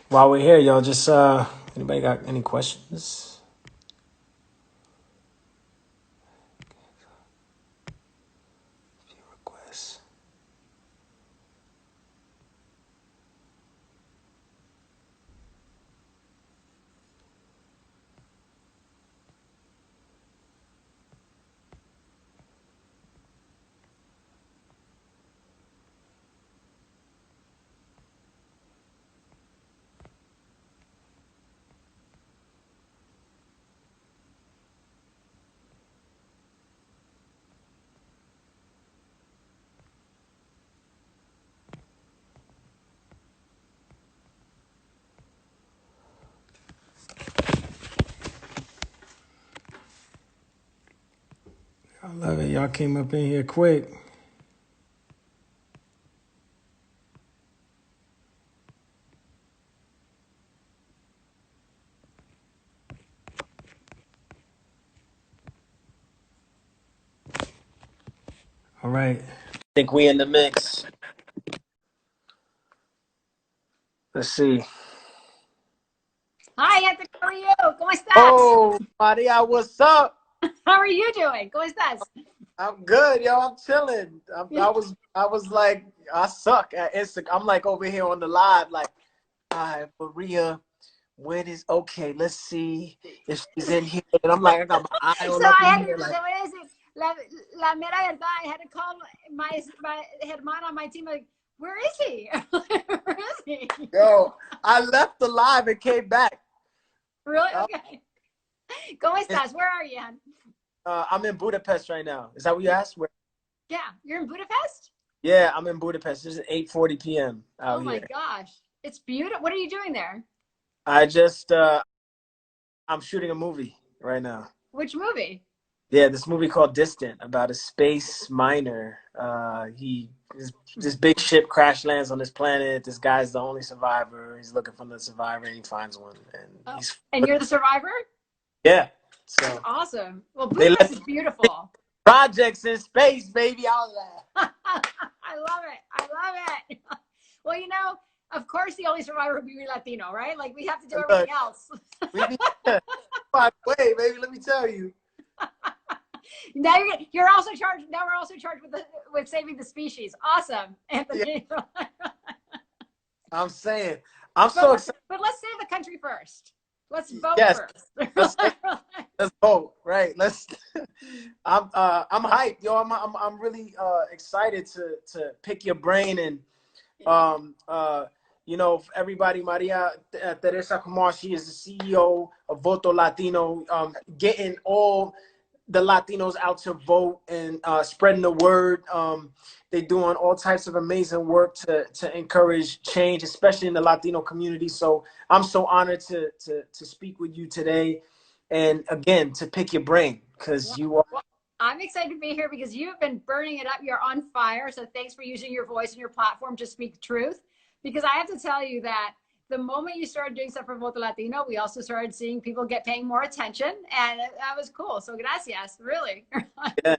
While we're here, y'all, just anybody got any questions? Requests. I love it. Y'all came up in here quick. All right. I think we in the mix. Let's see. Hi, Anthony. How are you? ¿Cómo estás? Oh, Maria, what's up? How are you doing? ¿Cómo estás? I'm good, yo. I'm chilling. I was like, I suck at Instagram. I'm like over here on the live, like, all right, Maria, when is okay? Let's see if she's in here. And I'm like, I got my eye So all up I in had to, here, te like, voy a decir, la mera verdad, I had to call my hermano on my team, like, where is he? Where is he? yo, I left the live and came back. Really? Uh, Okay. ¿Cómo estás? Where are you? I'm in Budapest right now. Is that what you asked? Where? Yeah, you're in Budapest? Yeah, I'm in Budapest. It's 8:40 p.m. Oh out my here. gosh. It's beautiful. What are you doing there? I just I'm shooting a movie right now. Which movie? Yeah, this movie called Distant about a space miner. This big ship crash lands on this planet. This guy's the only survivor. He's looking for the survivor and he finds one. And Oh, he's and you're the survivor? yeah. That's So awesome. Well, they Budapest let is beautiful. projects in space, baby. I was like, I love it. I love it. Well, of course, the only survivor would be Latino, right? Like we have to do look, everything else. we need by the way, baby, let me tell you. Now you're also charged. Now we're also charged with saving the species. Awesome, Yeah, Anthony. I'm saying. I'm but so excited. but let's save the country first. Let's vote Yes, first. let's let's vote. Right. Let's I'm hyped, yo. I'm really excited to pick your brain and everybody, Maria Teresa Kumar, she is the CEO of Voto Latino, getting all the Latinos out to vote and spreading the word. They're doing all types of amazing work to encourage change, especially in the Latino community. So I'm so honored to speak with you today, and again to pick your brain because you are. Well, I'm excited to be here because you've been burning it up. You're on fire. So thanks for using your voice and your platform to speak truth. Because I have to tell you that the moment you started doing stuff for Voto Latino, we also started seeing people paying more attention. And that was cool. So gracias, really. Yeah,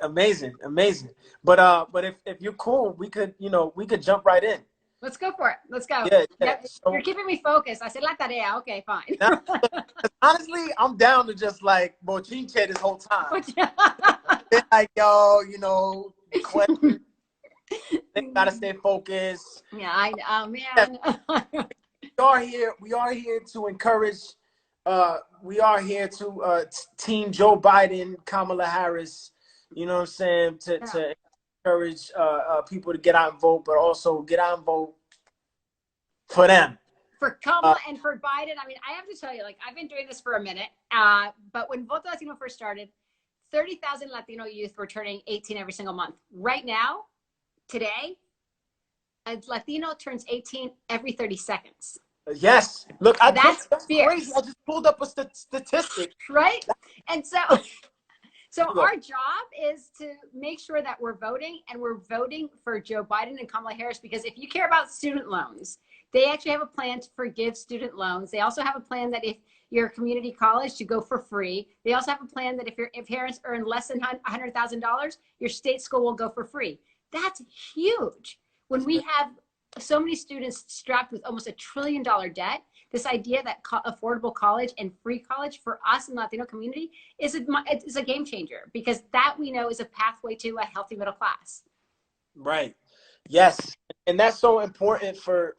amazing, amazing. But if you're cool, we could jump right in. Let's go for it. Let's go. Yeah, yeah. Yep. You're So keeping me focused. I said la tarea. Okay, fine. now, honestly, I'm down to just like bochinche this whole time. Been like, yo, question. They gotta stay focused. Yeah, I know, Yes, man. we are here to encourage. We are here to team Joe Biden, Kamala Harris. You know what I'm saying? To Yeah. to encourage people to get out and vote, but also get out and vote for them. For Uh, Kamala and for Biden, I mean, I have to tell you, like, I've been doing this for a minute, but when Voto Latino first started, 30,000 Latino youth were turning 18 every single month. Right now, today, a Latino turns 18 every 30 seconds. yes. Look, That's that's crazy. I fierce, just pulled up a statistic. right? And so So Look, our job is to make sure that we're voting and we're voting for Joe Biden and Kamala Harris, because if you care about student loans, they actually have a plan to forgive student loans. They also have a plan that if you're a community college to go for free. They also have a plan that if parents earn less than $100,000, your state school will go for free. That's huge. When we have so many students strapped with almost $1 trillion debt. This idea that affordable college and free college for us in the Latino community is a game changer, because that we know is a pathway to a healthy middle class. Right. Yes. And that's so important for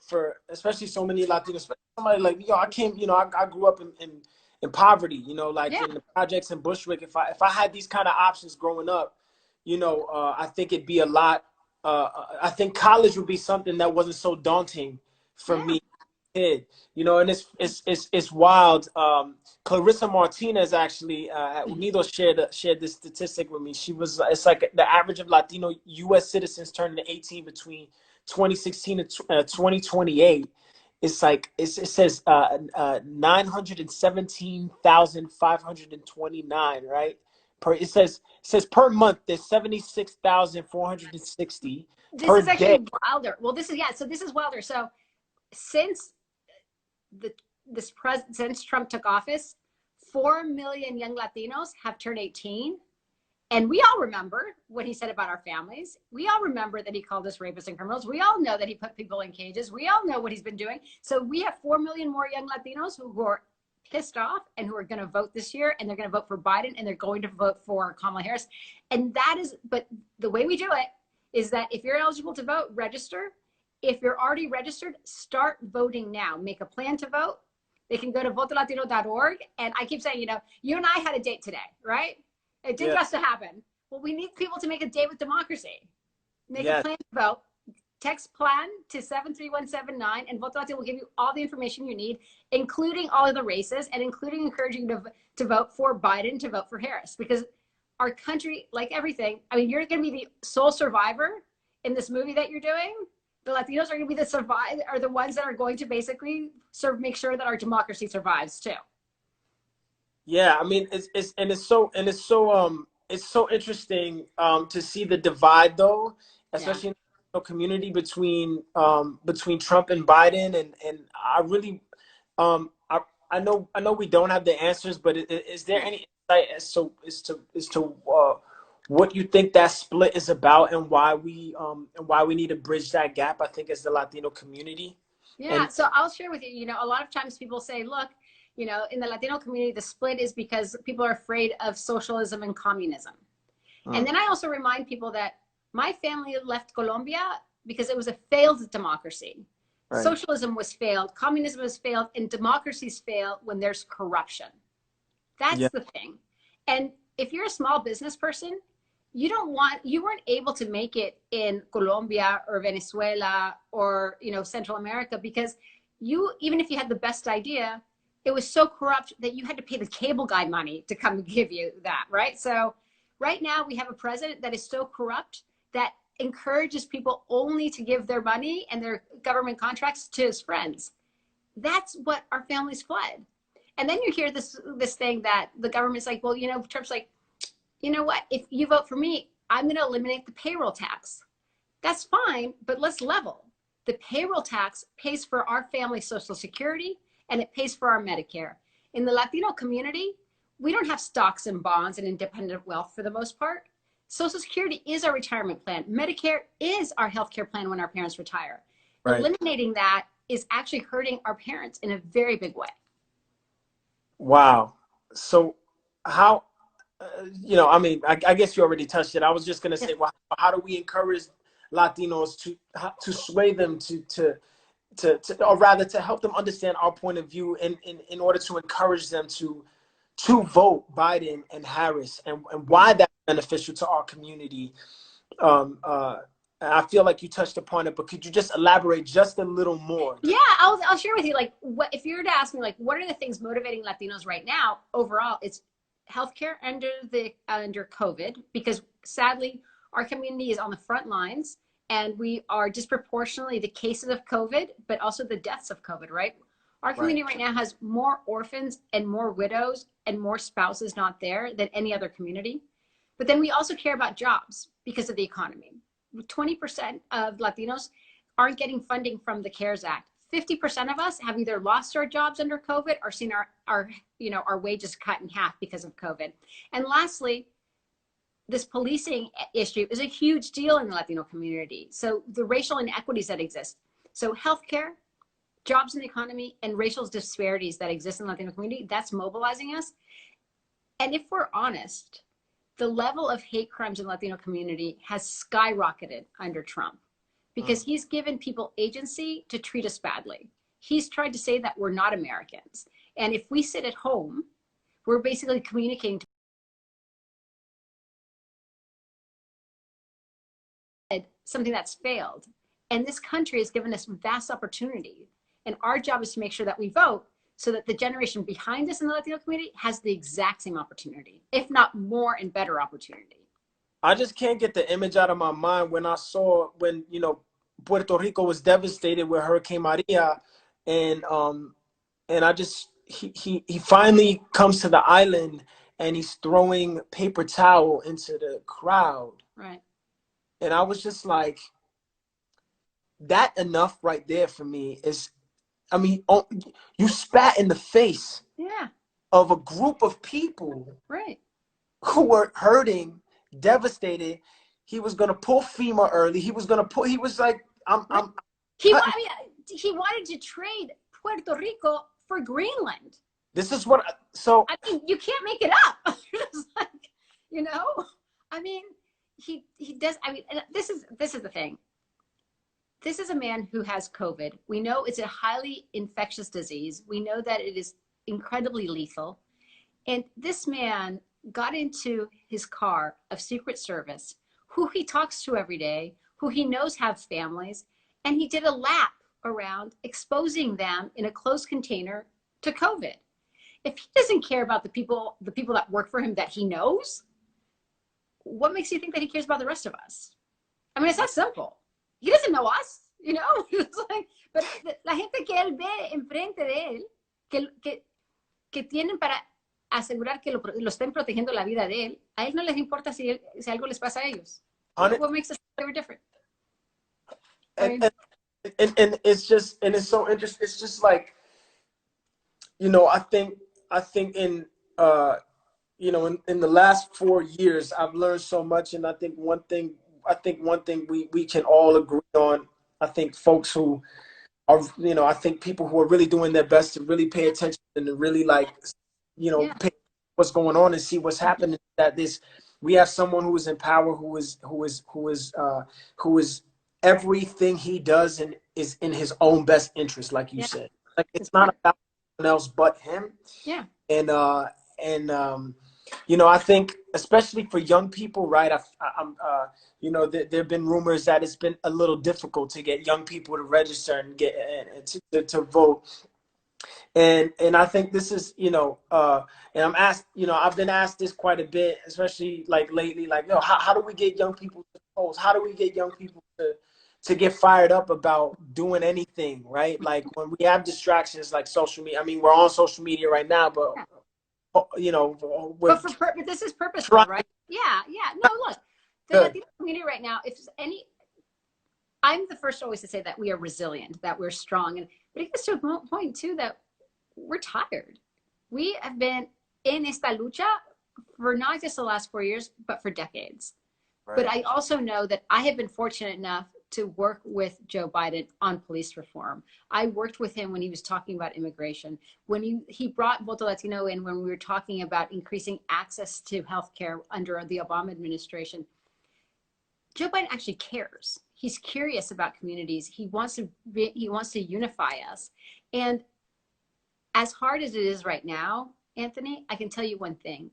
especially so many Latinos, especially somebody like, I came, I grew up in poverty, like in the projects in Bushwick. If I had these kind of options growing up, I think it'd be a lot. I think college would be something that wasn't so daunting for me. Kid, and it's wild. Clarissa Martinez actually at Unido shared this statistic with me. It's like the average of Latino U.S. citizens turning 18 between 2016 and 2028. It's like it says 917,529, right? It says per month there's 76,460 This per is actually day. wilder. Well, this is wilder. So since since Trump took office, 4 million young Latinos have turned 18. And we all remember what he said about our families. We all remember that he called us rapists and criminals. We all know that he put people in cages. We all know what he's been doing. So we have 4 million more young Latinos who are pissed off and who are going to vote this year, and they're going to vote for Biden, and they're going to vote for Kamala Harris. And but the way we do it is that if you're eligible to vote, register. If you're already registered, start voting now. Make a plan to vote. They can go to votolatino.org. And I keep saying, you and I had a date today, right? It didn't just to happen. Well, we need people to make a date with democracy. Make a plan to vote. Text PLAN to 73179, and Voto Latino will give you all the information you need, including all of the races, and including encouraging you to vote for Biden, to vote for Harris. Because our country, like everything, I mean, you're going to be the sole survivor in this movie that you're doing. The Latinos are going to be the ones that are going to basically make sure that our democracy survives too. Yeah, I mean, it's so interesting to see the divide, though, especially in the community between Trump and Biden, and I really I know we don't have the answers, but is there any insight as to what you think that split is about, and why we need to bridge that gap, I think, as the Latino community? Yeah, so I'll share with you, a lot of times people say, look, in the Latino community, the split is because people are afraid of socialism and communism. And then I also remind people that my family left Colombia because it was a failed democracy. Right. Socialism was failed, communism was failed, and democracies fail when there's corruption. That's the thing. And if you're a small business person, you weren't able to make it in Colombia or Venezuela or, Central America, because even if you had the best idea, it was so corrupt that you had to pay the cable guy money to come give you that, right? So right now we have a president that is so corrupt that encourages people only to give their money and their government contracts to his friends. That's what our families fled. And then you hear this thing that the government's like, well, Trump's like, you know what? If you vote for me, I'm going to eliminate the payroll tax. That's fine, but let's level. The payroll tax pays for our family Social Security, and it pays for our Medicare. In the Latino community, we don't have stocks and bonds and independent wealth for the most part. Social Security is our retirement plan. Medicare is our healthcare plan when our parents retire. Right. Eliminating that is actually hurting our parents in a very big way. Wow. So how, I guess you already touched it. I was just going to say, well, how do we encourage Latinos to sway them or rather to help them understand our point of view in order to encourage them to vote Biden and Harris, and why that's beneficial to our community? I feel like you touched upon it, but could you just elaborate just a little more? Yeah, I'll share with you, if you were to ask me, what are the things motivating Latinos right now? Overall, it's healthcare under COVID, because sadly, our community is on the front lines, and we are disproportionately the cases of COVID, but also the deaths of COVID, right? Our community right now has more orphans and more widows and more spouses not there than any other community. But then we also care about jobs because of the economy. 20% of Latinos aren't getting funding from the CARES Act. 50% of us have either lost our jobs under COVID or seen our wages cut in half because of COVID. And lastly, this policing issue is a huge deal in the Latino community. So the racial inequities that exist. So healthcare, jobs in the economy, and racial disparities that exist in the Latino community, that's mobilizing us. And if we're honest, the level of hate crimes in the Latino community has skyrocketed under Trump because he's given people agency to treat us badly. He's tried to say that we're not Americans. And if we sit at home, we're basically communicating to something that's failed. And this country has given us vast opportunity. And our job is to make sure that we vote so that the generation behind us in the Latino community has the exact same opportunity, if not more and better opportunity. I just can't get the image out of my mind when I saw when, you know, Puerto Rico was devastated with Hurricane Maria, and I just he finally comes to the island and he's throwing paper towel into the crowd. Right. And I was just like, that enough right there for me is, I mean, you spat in the face of a group of people who were hurting, devastated. He was going to pull FEMA early. He was going to pull, he was like, he wanted to trade Puerto Rico for Greenland. This is what, so. I mean, you can't make it up. It's like, you know, I mean, he does, I mean, this is the thing. This is a man who has COVID. We know it's a highly infectious disease. We know that it is incredibly lethal. And this man got into his car of Secret Service, who he talks to every day, who he knows have families, and he did a lap around exposing them in a closed container to COVID. If he doesn't care about the people that work for him that he knows, what makes you think that he cares about the rest of us? I mean, it's that simple. He doesn't know us, you know? It's like, but la gente que él ve enfrente de él, que tienen para asegurar que lo estén protegiendo la vida de él, a él no les importa si algo les pasa a ellos. What makes us very different? And it's just, and it's so interesting. It's just like, you know, I think in, you know, in the last 4 years, I've learned so much. And I think one thing we can all agree on, I think folks who are, you know, I think people who are really doing their best to really pay attention and to really, like, you know, pay what's going on and see what's happening, that we have someone who is in power, who is everything he does and is in his own best interest, like you said. Like, it's not about anyone else but him. Yeah. And you know, I think especially for young people, right? I'm you know, there have been rumors that it's been a little difficult to get young people to register and get to vote. And I think this is, you know, and I'm asked, you know, I've been asked this quite a bit, especially like lately, like, you know, how do we get young people to polls? How do we get young people to get fired up about doing anything, right? Like, when we have distractions like social media. I mean, we're on social media right now, but you know, but this is purposeful, right? Yeah. No, look, the Latino community right now, I'm the first always to say that we are resilient, that we're strong, but it gets to a point too that we're tired. We have been in esta lucha for not just the last 4 years, but for decades. Right. But I also know that I have been fortunate enough to work with Joe Biden on police reform. I worked with him when he was talking about immigration, when he brought Voto Latino in, when we were talking about increasing access to healthcare under the Obama administration. Joe Biden actually cares. He's curious about communities. He wants to unify us. And as hard as it is right now, Anthony, I can tell you one thing.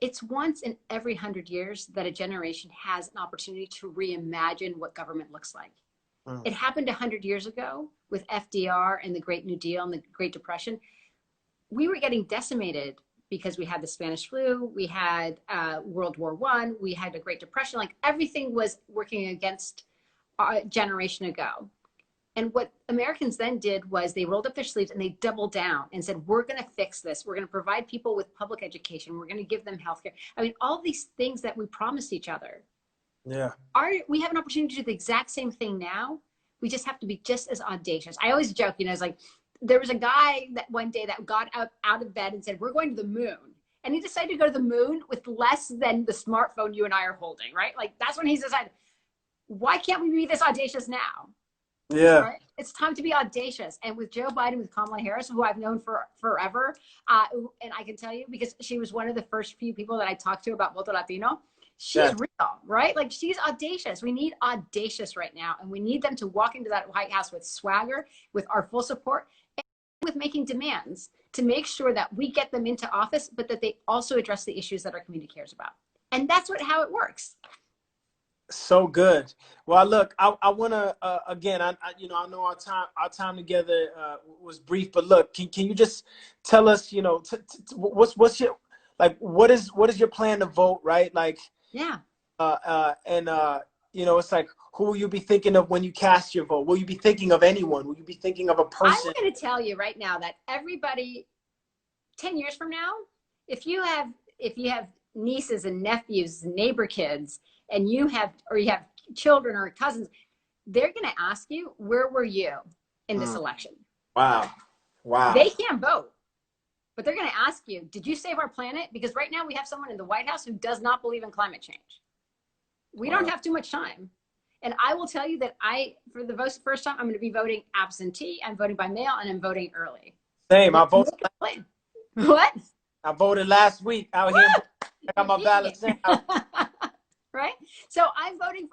It's once in every 100 years that a generation has an opportunity to reimagine what government looks like. It happened 100 years ago with FDR and the Great New Deal and the Great Depression. We were getting decimated because we had the Spanish flu, we had World War I, we had the Great Depression. Like, everything was working against a generation ago. And what Americans then did was they rolled up their sleeves and they doubled down and said, we're going to fix this. We're going to provide people with public education. We're going to give them healthcare. I mean, all these things that we promised each other. Yeah. We have an opportunity to do the exact same thing now. We just have to be just as audacious. I always joke, you know, it's like, there was a guy that one day that got out of bed and said, we're going to the moon. And he decided to go to the moon with less than the smartphone you and I are holding, right? Like, that's when he's decided, why can't we be this audacious now? Yeah. Right? It's time to be audacious. And with Joe Biden, with Kamala Harris, who I've known for forever, and I can tell you because she was one of the first few people that I talked to about Voto Latino, she's Yeah. real, right? Like she's audacious. We need audacious right now. And we need them to walk into that White House with swagger, with our full support, and with making demands to make sure that we get them into office, but that they also address the issues that our community cares about. And that's how it works. So good. Well, look, I want to again. You know, I know our time together was brief, but look, can you just tell us, you know, what's your like what is your plan to vote, right? Like, Yeah. and you know, it's like who will you be thinking of when you cast your vote? Will you be thinking of anyone? Will you be thinking of a person? I'm going to tell you right now that everybody 10 years from now, if you have nieces and nephews and neighbor kids, and you have children or cousins, they're going to ask you, where were you in this election? Wow. They can't vote, but they're going to ask you, did you save our planet? Because right now we have someone in the White House who does not believe in climate change. We don't have too much time. And I will tell you that for the first time, I'm going to be voting absentee. I'm voting by mail, and I'm voting early. Same. I voted. What? I voted last week out here. I got my ballots in. Right? So I'm voting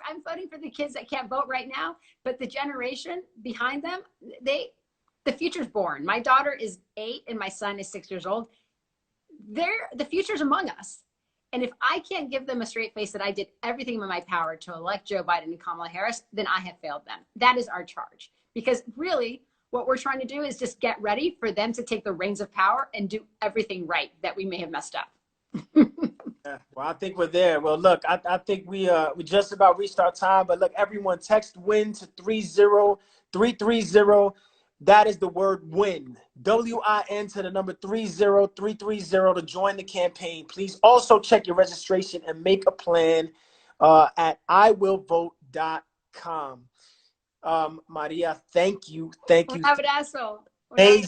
for the kids that can't vote right now, but the generation behind them, the future's born. My daughter is 8 and my son is 6 years old. The future's among us. And if I can't give them a straight face that I did everything in my power to elect Joe Biden and Kamala Harris, then I have failed them. That is our charge. Because really, what we're trying to do is just get ready for them to take the reins of power and do everything right that we may have messed up. Yeah, well, I think we're there. Well, look, I think we just about reached our time. But look, everyone, text WIN to 30330. That is the word WIN. WIN to the number 30330 to join the campaign. Please also check your registration and make a plan at iwillvote.com. Maria, thank you. Thank you. Un abrazo. Thank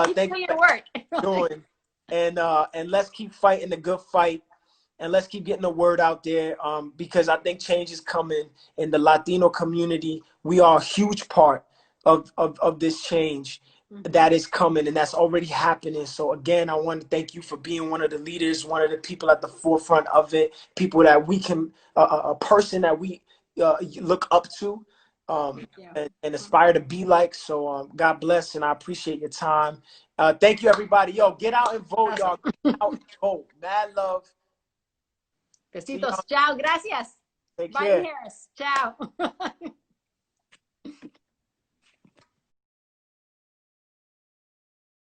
Keep doing your work. Doing. And let's keep fighting the good fight, and let's keep getting the word out there, because I think change is coming in the Latino community. We are a huge part of this change that is coming, and that's already happening. So again, I want to thank you for being one of the leaders, one of the people at the forefront of it, people that we can, a person that we look up to, and aspire to be like. So God bless, and I appreciate your time. Thank you, everybody. Yo, get out and vote, y'all. Get out and vote. Mad love. Besitos. Ciao. Gracias. Take Biden care. Harris. Ciao.